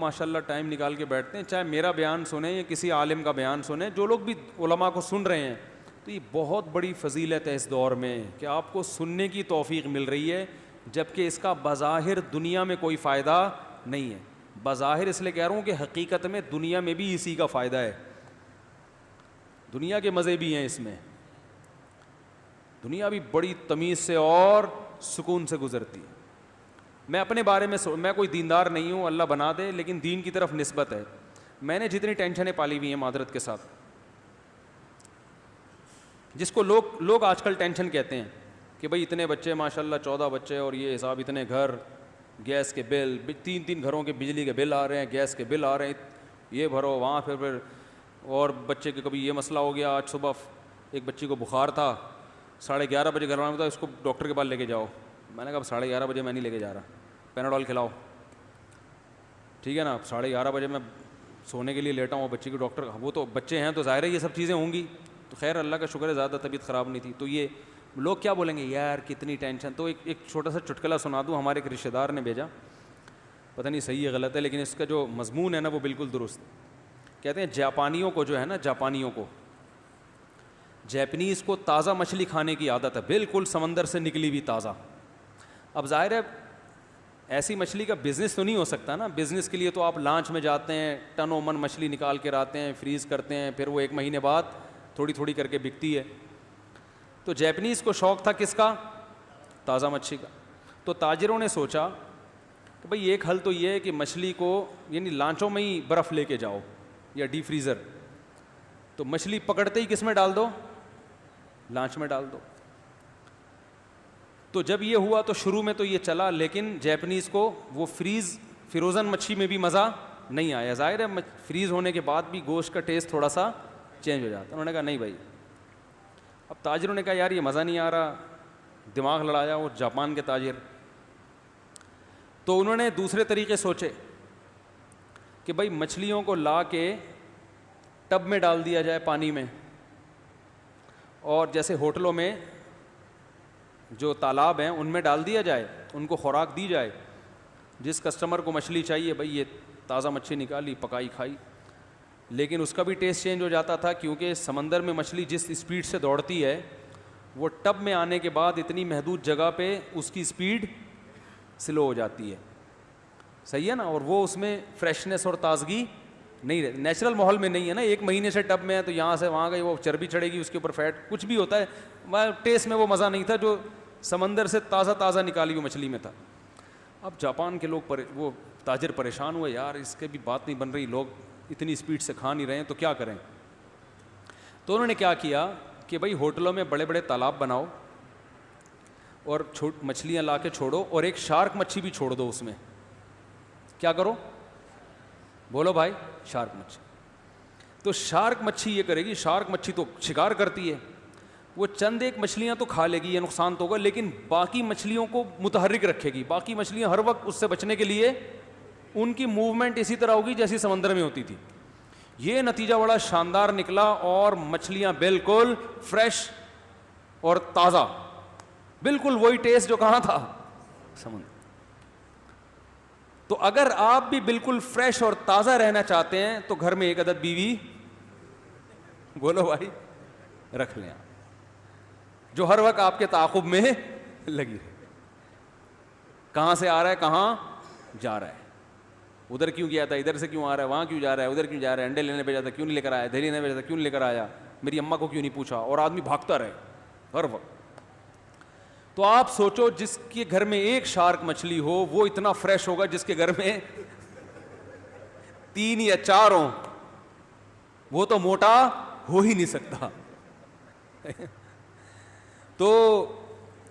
ماشاءاللہ ٹائم نکال کے بیٹھتے ہیں, چاہے میرا بیان سنیں یا کسی عالم کا بیان سنیں, جو لوگ بھی علماء کو سن رہے ہیں, تو یہ بہت بڑی فضیلت ہے اس دور میں کہ آپ کو سننے کی توفیق مل رہی ہے, جبکہ اس کا بظاہر دنیا میں کوئی فائدہ نہیں ہے. بظاہر اس لیے کہہ رہا ہوں کہ حقیقت میں دنیا میں بھی اسی کا فائدہ ہے, دنیا کے مزے بھی ہیں اس میں, دنیا بھی بڑی تمیز سے اور سکون سے گزرتی ہے. میں اپنے بارے میں میں کوئی دیندار نہیں ہوں, اللہ بنا دے, لیکن دین کی طرف نسبت ہے. میں نے جتنی ٹینشنیں پالی ہوئی ہیں معذرت کے ساتھ, جس کو لوگ آج کل ٹینشن کہتے ہیں کہ بھئی اتنے بچے ماشاءاللہ 14 بچے اور یہ حساب, اتنے گھر, گیس کے بل, 3 گھروں کے بجلی کے بل آ رہے ہیں, گیس کے بل آ رہے ہیں, یہ بھرو وہاں پھر اور بچے کے کبھی یہ مسئلہ ہو گیا. آج صبح ایک بچی کو بخار تھا, 11:30 بجے گھر میں تھا, اس کو ڈاکٹر کے پاس لے کے جاؤ. میں نے کہا 11:30 بجے میں نہیں لے کے جا رہا, پیناڈول کھلاؤ, ٹھیک ہے نا. 11:30 بجے میں سونے کے لیے لیٹا ہوں, بچی کو ڈاکٹر, وہ تو بچے ہیں تو ظاہر ہے یہ سب چیزیں ہوں گی. تو خیر اللہ کا شکر ہے زیادہ طبیعت خراب نہیں تھی. تو یہ لوگ کیا بولیں گے یار کتنی ٹینشن. تو ایک چھوٹا سا چٹکلا سنا دوں, ہمارے ایک رشتہ دار نے بھیجا, پتہ نہیں صحیح ہے غلط ہے, لیکن اس کا جو مضمون ہے نا وہ بالکل درست. کہتے ہیں جاپانیوں کو جو ہے نا, جیپنیز کو تازہ مچھلی کھانے کی عادت ہے, بالکل سمندر سے نکلی ہوئی تازہ. اب ظاہر ہے ایسی مچھلی کا بزنس تو نہیں ہو سکتا نا, بزنس کے لیے تو آپ لانچ میں جاتے ہیں, ٹن و من مچھلی نکال کے آتے ہیں, فریز کرتے ہیں, پھر وہ 1 مہینے بعد تھوڑی تھوڑی کر کے بکتی ہے. تو جیپنیز کو شوق تھا کس کا؟ تازہ مچھلی کا. تو تاجروں نے سوچا کہ بھئی ایک حل تو یہ ہے کہ مچھلی کو یعنی لانچوں میں ہی برف لے کے جاؤ یا ڈی فریزر, تو مچھلی پکڑتے ہی کس میں ڈال دو؟ لانچ میں ڈال دو. تو جب یہ ہوا تو شروع میں تو یہ چلا, لیکن جیپنیز کو وہ فروزن مچھلی میں بھی مزہ نہیں آیا. ظاہر ہے فریز ہونے کے بعد بھی گوشت کا ٹیسٹ تھوڑا سا چینج ہو جاتا. انہوں نے کہا نہیں بھائی. اب تاجروں نے کہا یار یہ مزہ نہیں آ رہا, دماغ لڑایا وہ جاپان کے تاجر. تو انہوں نے دوسرے طریقے سوچے کہ بھائی مچھلیوں کو لا کے ٹب میں ڈال دیا جائے پانی میں, اور جیسے ہوٹلوں میں جو تالاب ہیں ان میں ڈال دیا جائے, ان کو خوراک دی جائے. جس کسٹمر کو مچھلی چاہیے بھائی یہ تازہ مچھلی نکالی, پکائی, کھائی. لیکن اس کا بھی ٹیسٹ چینج ہو جاتا تھا, کیونکہ سمندر میں مچھلی جس اسپیڈ سے دوڑتی ہے وہ ٹب میں آنے کے بعد اتنی محدود جگہ پہ اس کی اسپیڈ سلو ہو جاتی ہے. صحیح ہے نا. اور وہ اس میں فریشنس اور تازگی نہیں رہتی, نیچرل ماحول میں نہیں ہے نا. 1 مہینے سے ٹب میں ہے تو یہاں سے وہاں گئی, وہ چربی چڑھے گی, اس کے اوپر فیٹ کچھ بھی ہوتا ہے, ٹیسٹ میں وہ مزہ نہیں تھا جو سمندر سے تازہ نکالی ہوئی مچھلی میں تھا. اب جاپان کے لوگ وہ تاجر پریشان ہوئے, یار اس کے بھی بات نہیں بن رہی, لوگ اتنی اسپیڈ سے کھا نہیں رہے ہیں تو کیا کریں. تو انہوں نے کیا کیا کہ بھائی ہوٹلوں میں بڑے بڑے تالاب بناؤ اور مچھلیاں لا کے چھوڑو, اور ایک شارک مچھلی بھی چھوڑ دو اس میں. کیا کرو بولو بھائی؟ شارک مچھلی. تو شارک مچھلی یہ کرے گی, شارک مچھلی تو شکار کرتی ہے, وہ چند ایک مچھلیاں تو کھا لے گی, یہ نقصان تو ہوگا, لیکن باقی مچھلیوں کو متحرک رکھے گی. باقی مچھلیاں ہر وقت اس سے بچنے کے لیے ان کی موومنٹ اسی طرح ہوگی جیسی سمندر میں ہوتی تھی. یہ نتیجہ بڑا شاندار نکلا, اور مچھلیاں بالکل فریش اور تازہ, بالکل وہی ٹیسٹ جو کہاں تھا, سمندر. تو اگر آپ بھی بالکل فریش اور تازہ رہنا چاہتے ہیں تو گھر میں 1 عدد بیوی بولو بھائی رکھ لیں, جو ہر وقت آپ کے تعاقب میں لگی رہے. کہاں سے آ رہا ہے, کہاں جا رہا ہے, ادھر کیوں گیا تھا, ادھر سے کیوں آ رہا ہے, وہاں کیوں جا رہا ہے, ادھر کیوں جا رہا ہے, انڈے لینے بھیجا تھا کیوں نہیں لے کر آیا, دہی لینے بھیجا تھا کیوں نہیں لے کر آیا, میری اماں کو کیوں نہیں پوچھا, اور آدمی بھاگتا رہے ہر وقت. تو آپ سوچو جس کے گھر میں 1 شارک مچھلی ہو وہ اتنا فریش ہوگا جس کے گھر میں 3 یا 4 ہوں, وہ تو موٹا ہو ہی نہیں سکتا. تو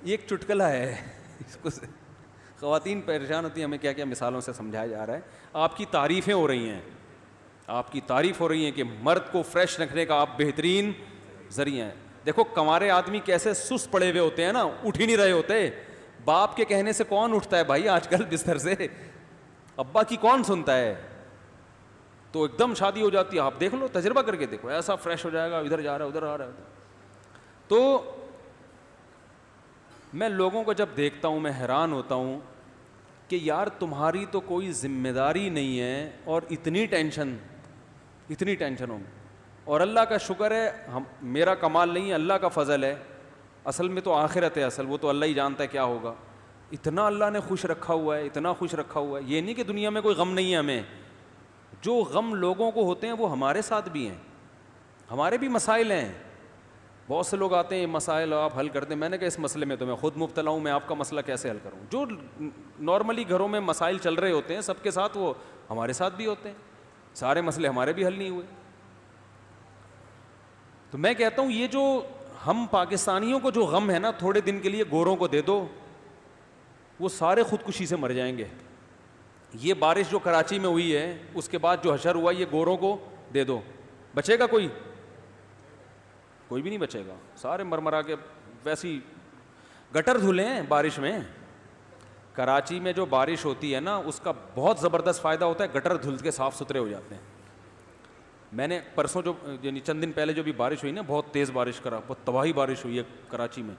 یہ ایک چٹکلا ہے, اس کو خواتین پریشان ہوتی ہیں, ہمیں کیا کیا مثالوں سے سمجھایا جا رہا ہے. آپ کی تعریفیں ہو رہی ہیں, آپ کی تعریف ہو رہی ہیں کہ مرد کو فریش رکھنے کا آپ بہترین ذریعہ ہیں. دیکھو کنوارے آدمی کیسے سست پڑے ہوئے ہوتے ہیں نا, اٹھ ہی نہیں رہے ہوتے. باپ کے کہنے سے کون اٹھتا ہے بھائی آج کل بستر سے, ابا کی کون سنتا ہے. تو ایک دم شادی ہو جاتی ہے, آپ دیکھ لو, تجربہ کر کے دیکھو, ایسا فریش ہو جائے گا, ادھر جا رہا ہے ادھر آ رہا ہے. تو میں لوگوں کو جب دیکھتا ہوں میں حیران ہوتا ہوں کہ یار تمہاری تو کوئی ذمہ داری نہیں ہے اور اتنی ٹینشن ہو. اور اللہ کا شکر ہے, میرا کمال نہیں ہے, اللہ کا فضل ہے. اصل میں تو آخرت ہے, اصل وہ تو اللہ ہی جانتا ہے کیا ہوگا. اتنا اللہ نے خوش رکھا ہوا ہے, اتنا خوش رکھا ہوا ہے. یہ نہیں کہ دنیا میں کوئی غم نہیں ہے ہمیں. جو غم لوگوں کو ہوتے ہیں وہ ہمارے ساتھ بھی ہیں, ہمارے بھی مسائل ہیں. بہت سے لوگ آتے ہیں مسائل آپ حل کرتے ہیں. میں نے کہا اس مسئلے میں تو میں خود مبتلا ہوں, میں آپ کا مسئلہ کیسے حل کروں. جو نارملی گھروں میں مسائل چل رہے ہوتے ہیں سب کے ساتھ, وہ ہمارے ساتھ بھی ہوتے ہیں. سارے مسئلے ہمارے بھی حل نہیں ہوئے. تو میں کہتا ہوں یہ جو ہم پاکستانیوں کو جو غم ہے نا, تھوڑے دن کے لیے گوروں کو دے دو, وہ سارے خودکشی سے مر جائیں گے. یہ بارش جو کراچی میں ہوئی ہے اس کے بعد جو حشر ہوا, یہ گوروں کو دے دو, بچے گا کوئی بھی نہیں بچے گا. سارے مرمرا کے ویسی گٹر دھلے ہیں بارش میں. کراچی میں جو بارش ہوتی ہے نا اس کا بہت زبردست فائدہ ہوتا ہے, گٹر دھل کے صاف ستھرے ہو جاتے ہیں. میں نے پرسوں جو یعنی چند دن پہلے جو بھی بارش ہوئی نا, بہت تیز بارش بہت تباہی بارش ہوئی ہے کراچی میں,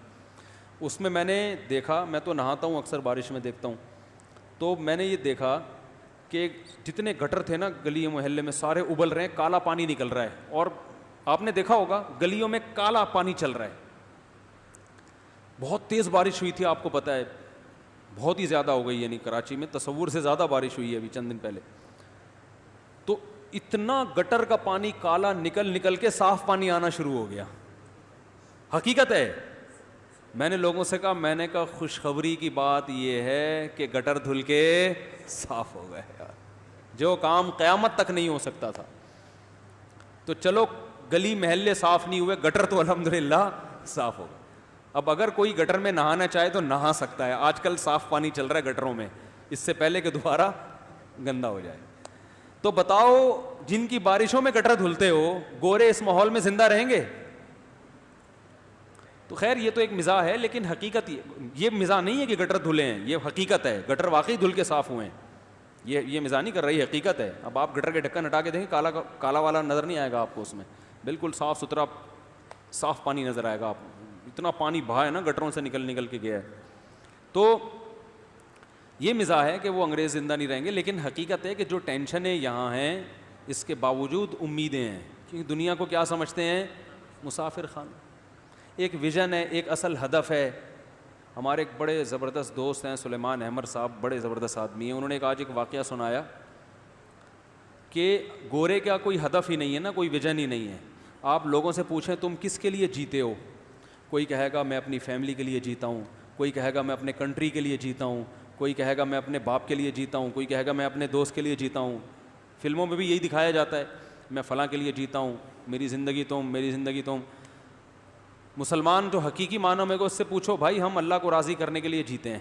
اس میں نے دیکھا, میں تو نہاتا ہوں اکثر بارش میں دیکھتا ہوں, تو میں نے یہ دیکھا کہ جتنے گٹر تھے نا گلی محلے میں سارے ابل رہے ہیں, کالا پانی نکل رہا ہے. اور آپ نے دیکھا ہوگا گلیوں میں کالا پانی چل رہا ہے. بہت تیز بارش ہوئی تھی, آپ کو پتہ ہے بہت ہی زیادہ ہو گئی, یعنی کراچی میں تصور سے زیادہ بارش ہوئی ہے ابھی چند دن پہلے. تو اتنا گٹر کا پانی کالا نکل کے صاف پانی آنا شروع ہو گیا. حقیقت ہے. میں نے لوگوں سے کہا, میں نے کہا خوشخبری کی بات یہ ہے کہ گٹر دھل کے صاف ہو گئے یار, جو کام قیامت تک نہیں ہو سکتا تھا. تو چلو گلی محلے صاف نہیں ہوئے, گٹر تو الحمدللہ صاف ہو گئے. اب اگر کوئی گٹر میں نہانا چاہے تو نہا سکتا ہے. آج کل صاف پانی چل رہا ہے گٹروں میں, اس سے پہلے کہ دوبارہ گندا ہو جائے. تو بتاؤ جن کی بارشوں میں گٹر دھلتے ہو, گورے اس ماحول میں زندہ رہیں گے؟ تو خیر یہ تو ایک مزاح ہے, لیکن حقیقت یہ مزاح نہیں ہے کہ گٹر دھلے ہیں, یہ حقیقت ہے. گٹر واقعی دھل کے صاف ہوئے ہیں, یہ مزاح نہیں کر رہی, حقیقت ہے. اب آپ گٹر کے ڈھکن ہٹا کے دیکھیں, کالا والا نظر نہیں آئے گا آپ کو, اس میں بالکل صاف ستھرا صاف پانی نظر آئے گا آپ کو. اتنا پانی بہا ہے نا گٹروں سے نکل کے گیا ہے. تو یہ مزاح ہے کہ وہ انگریز زندہ نہیں رہیں گے, لیکن حقیقت ہے کہ جو ٹینشنیں یہاں ہیں اس کے باوجود امیدیں ہیں, کیونکہ دنیا کو کیا سمجھتے ہیں, مسافر خانہ. ایک ویژن ہے, ایک اصل ہدف ہے. ہمارے ایک بڑے زبردست دوست ہیں سلیمان احمد صاحب, بڑے زبردست آدمی ہیں. انہوں نے آج ایک واقعہ سنایا کہ گورے کا کوئی ہدف ہی نہیں ہے نا, کوئی ویژن ہی نہیں ہے. آپ لوگوں سے پوچھیں تم کس کے لیے جیتے ہو, کوئی کہے گا میں اپنی فیملی کے لیے جیتا ہوں, کوئی کہے گا میں اپنے کنٹری کے لیے جیتا ہوں, کوئی کہے گا میں اپنے باپ کے لیے جیتا ہوں, کوئی کہے گا میں اپنے دوست کے لیے جیتا ہوں. فلموں میں بھی یہی دکھایا جاتا ہے, میں فلاں کے لیے جیتا ہوں, میری زندگی تم. مسلمان جو حقیقی معنوں میں کو اس سے پوچھو, بھائی ہم اللہ کو راضی کرنے کے لیے جیتے ہیں.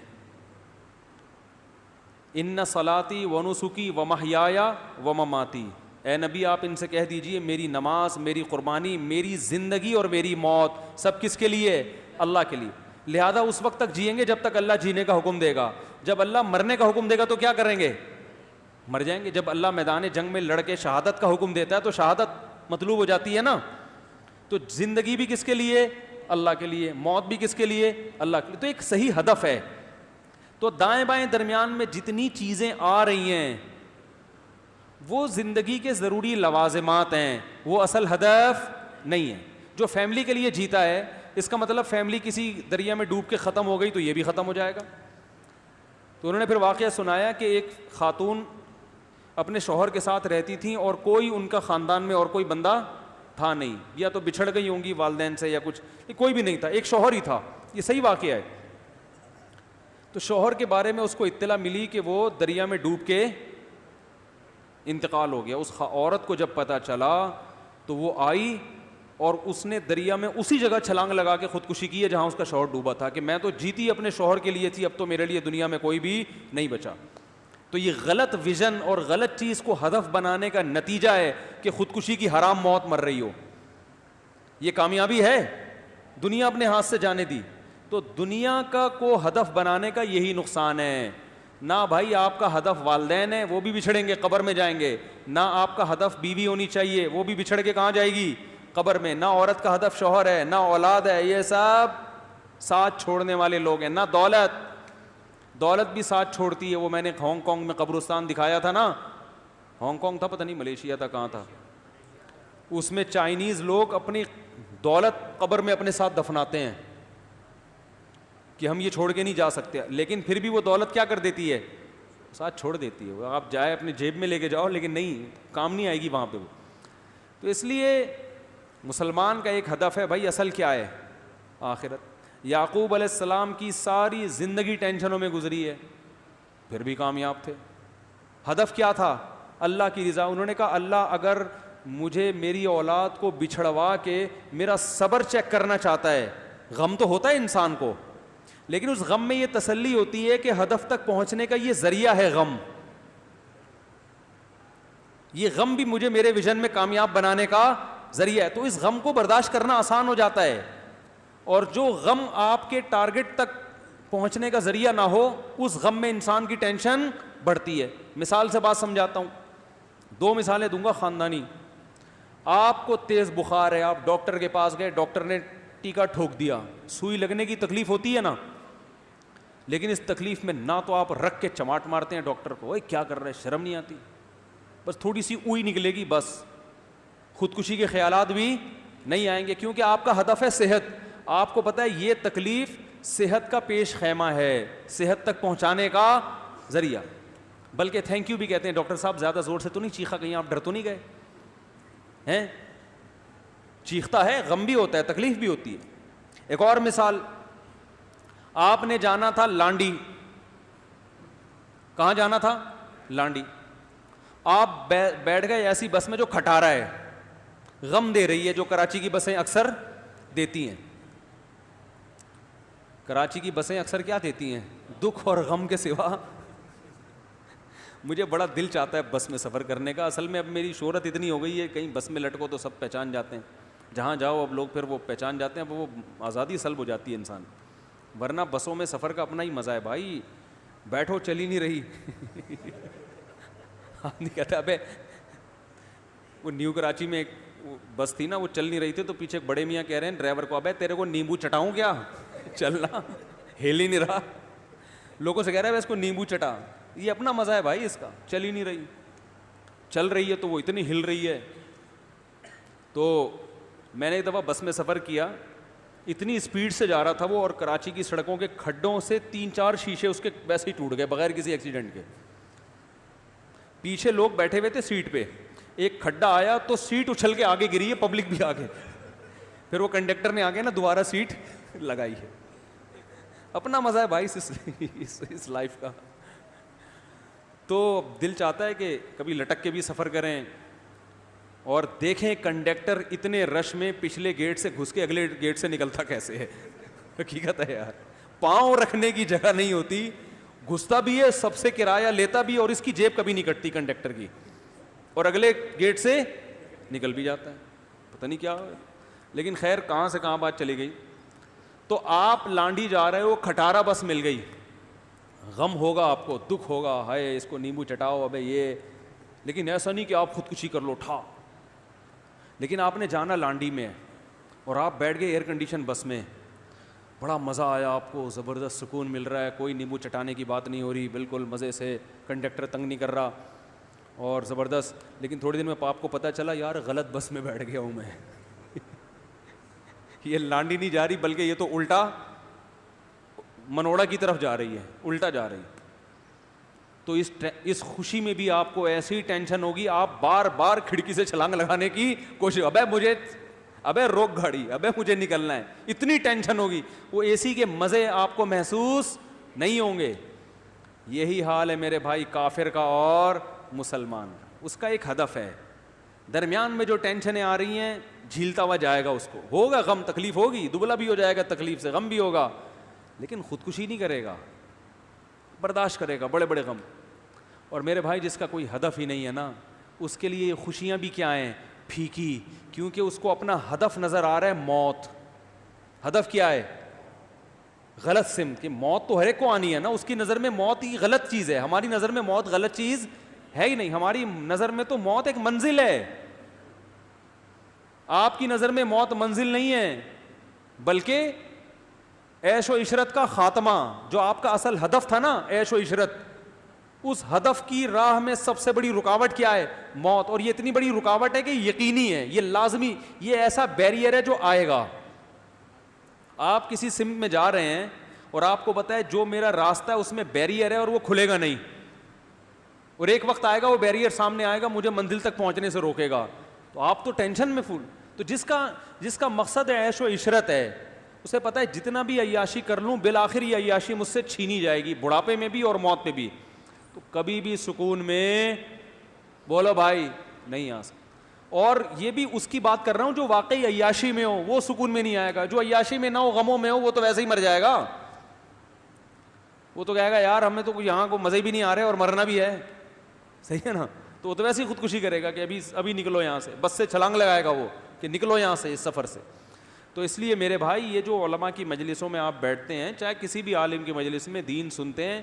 ان صلاتی و نسکی و محیایا و مماتی, اے نبی آپ ان سے کہہ دیجئے میری نماز, میری قربانی, میری زندگی اور میری موت سب کس کے لیے, اللہ کے لیے. لہذا اس وقت تک جئیں گے جب تک اللہ جینے کا حکم دے گا. جب اللہ مرنے کا حکم دے گا تو کیا کریں گے, مر جائیں گے. جب اللہ میدان جنگ میں لڑ کے شہادت کا حکم دیتا ہے تو شہادت مطلوب ہو جاتی ہے نا. تو زندگی بھی کس کے لیے, اللہ کے لیے, موت بھی کس کے لیے, اللہ کے لیے. تو ایک صحیح ہدف ہے. تو دائیں بائیں درمیان میں جتنی چیزیں آ رہی ہیں وہ زندگی کے ضروری لوازمات ہیں, وہ اصل ہدف نہیں ہے. جو فیملی کے لیے جیتا ہے اس کا مطلب فیملی کسی دریا میں ڈوب کے ختم ہو گئی تو یہ بھی ختم ہو جائے گا. تو انہوں نے پھر واقعہ سنایا کہ ایک خاتون اپنے شوہر کے ساتھ رہتی تھیں اور کوئی ان کا خاندان میں اور کوئی بندہ تھا نہیں, یا تو بچھڑ گئی ہوں گی والدین سے یا کچھ, کوئی بھی نہیں تھا, ایک شوہر ہی تھا. یہ صحیح واقعہ ہے. تو شوہر کے بارے میں اس کو اطلاع ملی کہ وہ دریا میں ڈوب کے انتقال ہو گیا. اس عورت کو جب پتہ چلا تو وہ آئی اور اس نے دریا میں اسی جگہ چھلانگ لگا کے خودکشی کی ہے جہاں اس کا شوہر ڈوبا تھا, کہ میں تو جیتی اپنے شوہر کے لیے تھی, اب تو میرے لیے دنیا میں کوئی بھی نہیں بچا. تو یہ غلط ویژن اور غلط چیز کو ہدف بنانے کا نتیجہ ہے کہ خودکشی کی حرام موت مر رہی ہو. یہ کامیابی ہے, دنیا اپنے ہاتھ سے جانے دی. تو دنیا کا کو ہدف بنانے کا یہی نقصان ہے. نہ بھائی آپ کا ہدف والدین ہے, وہ بھی بچھڑیں گے قبر میں جائیں گے. نہ آپ کا ہدف بیوی ہونی چاہیے, وہ بھی بچھڑ کے کہاں جائے گی, قبر میں. نہ عورت کا ہدف شوہر ہے, نہ اولاد ہے, یہ سب ساتھ چھوڑنے والے لوگ ہیں. نہ دولت, دولت بھی ساتھ چھوڑتی ہے. وہ میں نے ہانگ کانگ میں قبرستان دکھایا تھا نا, ہانگ کانگ تھا پتہ نہیں ملیشیا تھا کہاں تھا, اس میں چائنیز لوگ اپنی دولت قبر میں اپنے ساتھ دفناتے ہیں کہ ہم یہ چھوڑ کے نہیں جا سکتے, لیکن پھر بھی وہ دولت کیا کر دیتی ہے, ساتھ چھوڑ دیتی ہے. وہ آپ جائے اپنی جیب میں لے کے جاؤ لیکن نہیں, کام نہیں آئے گی وہاں پہ وہ. تو اس لیے مسلمان کا ایک ہدف ہے بھائی, اصل کیا ہے, آخرت. یعقوب علیہ السلام کی ساری زندگی ٹینشنوں میں گزری ہے, پھر بھی کامیاب تھے. ہدف کیا تھا, اللہ کی رضا. انہوں نے کہا اللہ اگر مجھے میری اولاد کو بچھڑوا کے میرا صبر چیک کرنا چاہتا ہے, غم تو ہوتا ہے انسان کو, لیکن اس غم میں یہ تسلی ہوتی ہے کہ ہدف تک پہنچنے کا یہ ذریعہ ہے غم, یہ غم بھی مجھے میرے ویژن میں کامیاب بنانے کا ذریعہ ہے. تو اس غم کو برداشت کرنا آسان ہو جاتا ہے, اور جو غم آپ کے ٹارگٹ تک پہنچنے کا ذریعہ نہ ہو, اس غم میں انسان کی ٹینشن بڑھتی ہے. مثال سے بات سمجھاتا ہوں, 2 مثالیں دوں گا خاندانی. آپ کو تیز بخار ہے, آپ ڈاکٹر کے پاس گئے, ڈاکٹر نے ٹیکا ٹھوک دیا, سوئی لگنے کی تکلیف ہوتی ہے نا, لیکن اس تکلیف میں نہ تو آپ رکھ کے چماٹ مارتے ہیں ڈاکٹر کو, اوئے کیا کر رہے, شرم نہیں آتی, بس تھوڑی سی اوئی نکلے گی بس, خودکشی کے خیالات بھی نہیں آئیں گے, کیونکہ آپ کا ہدف ہے صحت. آپ کو پتہ ہے یہ تکلیف صحت کا پیش خیمہ ہے, صحت تک پہنچانے کا ذریعہ. بلکہ تھینک یو بھی کہتے ہیں, ڈاکٹر صاحب زیادہ زور سے تو نہیں چیخا, کہیں آپ ڈر تو نہیں گئے ہیں, چیختا ہے, غم بھی ہوتا ہے, تکلیف بھی ہوتی ہے. ایک اور مثال, آپ نے جانا تھا لانڈی. کہاں جانا تھا, لانڈی. آپ بیٹھ گئے ایسی بس میں جو کھٹارا ہے, غم دے رہی ہے, جو کراچی کی بسیں اکثر دیتی ہیں. کراچی کی بسیں اکثر کیا دیتی ہیں, دکھ اور غم کے سوا. مجھے بڑا دل چاہتا ہے بس میں سفر کرنے کا. اصل میں اب میری شہرت اتنی ہو گئی ہے, کہیں بس میں لٹکو تو سب پہچان جاتے ہیں, جہاں جاؤ اب لوگ پھر وہ پہچان جاتے ہیں, اب وہ آزادی سلب ہو جاتی ہے انسان. ورنہ بسوں میں سفر کا اپنا ہی مزہ ہے بھائی, بیٹھو چل ہی نہیں رہی. آدمی کہتا ہے ابے, وہ نیو کراچی میں ایک بس تھی نا, وہ چل نہیں رہی تھی, تو پیچھے ایک بڑے میاں کہہ رہے ہیں ڈرائیور کو, ابے تیرے کو نیمبو چٹاؤں کیا, چلنا ہل ہی نہیں رہا. لوگوں سے کہہ رہا ہے اس کو نیمبو چٹا, یہ اپنا مزہ ہے بھائی اس کا, چل ہی نہیں رہی. چل رہی ہے تو وہ اتنی ہل رہی ہے. تو میں نے ایک دفعہ بس میں سفر کیا, اتنی اسپیڈ سے جا رہا تھا وہ, اور کراچی کی سڑکوں کے کھڈوں سے 3-4 شیشے اس کے ویسے ہی ٹوٹ گئے بغیر کسی ایکسیڈنٹ کے. پیچھے لوگ بیٹھے ہوئے تھے سیٹ پہ, ایک کھڈا آیا تو سیٹ اچھل کے آگے گری ہے, پبلک بھی آگے. پھر وہ کنڈکٹر نے آگے نا دوبارہ سیٹ لگائی ہے. اپنا مزہ ہے بھائی اس لائف کا. تو دل چاہتا ہے کہ کبھی لٹک کے بھی سفر کریں, اور دیکھیں کنڈکٹر اتنے رش میں پچھلے گیٹ سے گھس کے اگلے گیٹ سے نکلتا کیسے ہے. حقیقت ہے یار, پاؤں رکھنے کی جگہ نہیں ہوتی, گھستا بھی ہے, سب سے کرایہ لیتا بھی, اور اس کی جیب کبھی نہیں کٹتی کنڈکٹر کی, اور اگلے گیٹ سے نکل بھی جاتا ہے. پتہ نہیں کیا, لیکن خیر کہاں سے کہاں بات چلی گئی. تو آپ لانڈی جا رہے ہو, کھٹارا بس مل گئی, غم ہوگا آپ کو, دکھ ہوگا, ہائے اس کو نیمبو چٹاؤ ابے یہ, لیکن ایسا نہیں کہ آپ خودکشی کر لو ٹھا. لیکن آپ نے جانا لانڈی میں, اور آپ بیٹھ گئے ایئر کنڈیشن بس میں, بڑا مزہ آیا آپ کو, زبردست سکون مل رہا ہے, کوئی نیمبو چٹانے کی بات نہیں ہو رہی, بالکل مزے سے, کنڈکٹر تنگ نہیں کر رہا, اور زبردست. لیکن تھوڑی دیر میں آپ کو پتہ چلا یار غلط بس میں بیٹھ گیا ہوں میں. یہ لانڈی نہیں جا رہی, بلکہ یہ تو الٹا منوڑا کی طرف جا رہی ہے, الٹا جا رہی. تو اس خوشی میں بھی آپ کو ایسی ٹینشن ہوگی, آپ بار بار کھڑکی سے چھلانگ لگانے کی کوشش, ابے روک گاڑی, ابے مجھے نکلنا ہے, اتنی ٹینشن ہوگی. وہ اے سی کے مزے آپ کو محسوس نہیں ہوں گے. یہی حال ہے میرے بھائی کافر کا اور مسلمان کا. اس کا ایک ہدف ہے, درمیان میں جو ٹینشنیں آ رہی ہیں جھیلتا ہوا جائے گا, اس کو ہوگا غم, تکلیف ہوگی, دبلا بھی ہو جائے گا تکلیف سے, غم بھی ہوگا, لیکن خودکشی نہیں کرے گا, برداشت کرے گا بڑے بڑے غم. اور میرے بھائی جس کا کوئی ہدف ہی نہیں ہے نا, اس کے لیے خوشیاں بھی کیا ہیں, پھیکی, کیونکہ اس کو اپنا ہدف نظر آ رہا ہے موت. ہدف کیا ہے, غلط سمت, کہ موت تو ہر ایک کو آنی ہے نا, اس کی نظر میں موت ہی غلط چیز ہے. ہماری نظر میں موت غلط چیز ہے ہی نہیں, ہماری نظر میں تو موت ایک منزل ہے. آپ کی نظر میں موت منزل نہیں ہے, بلکہ عیش و عشرت کا خاتمہ، جو آپ کا اصل ہدف تھا نا عیش و عشرت، اس ہدف کی راہ میں سب سے بڑی رکاوٹ کیا ہے؟ موت. اور یہ اتنی بڑی رکاوٹ ہے کہ یقینی ہے، یہ لازمی، یہ ایسا بیریئر ہے جو آئے گا. آپ کسی سمت میں جا رہے ہیں اور آپ کو پتا ہے جو میرا راستہ ہے اس میں بیریئر ہے اور وہ کھلے گا نہیں، اور ایک وقت آئے گا وہ بیریئر سامنے آئے گا، مجھے منزل تک پہنچنے سے روکے گا، تو آپ تو ٹینشن میں فل. تو جس کا مقصد عیش و عشرت ہے، اسے پتا ہے جتنا بھی عیاشی کر لوں بالآخر یہ عیاشی مجھ سے چھینی جائے گی، بڑھاپے میں بھی اور موت میں بھی. تو کبھی بھی سکون میں بولو بھائی نہیں آ سکتا. اور یہ بھی اس کی بات کر رہا ہوں جو واقعی عیاشی میں ہو، وہ سکون میں نہیں آئے گا. جو عیاشی میں نہ ہو، غموں میں ہو، وہ تو ویسے ہی مر جائے گا. وہ تو کہے گا یار ہمیں تو یہاں کو مزے بھی نہیں آ رہے اور مرنا بھی ہے، صحیح ہے نا. تو وہ تو ویسے ہی خودکشی کرے گا کہ ابھی نکلو یہاں سے، بس سے چھلانگ لگائے گا وہ کہ نکلو یہاں سے اس سفر سے. تو اس لیے میرے بھائی یہ جو علماء کی مجلسوں میں آپ بیٹھتے ہیں، چاہے کسی بھی عالم کی مجلس میں دین سنتے ہیں،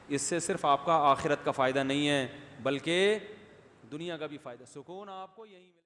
اس سے صرف آپ کا آخرت کا فائدہ نہیں ہے بلکہ دنیا کا بھی فائدہ. سکون آپ کو یہی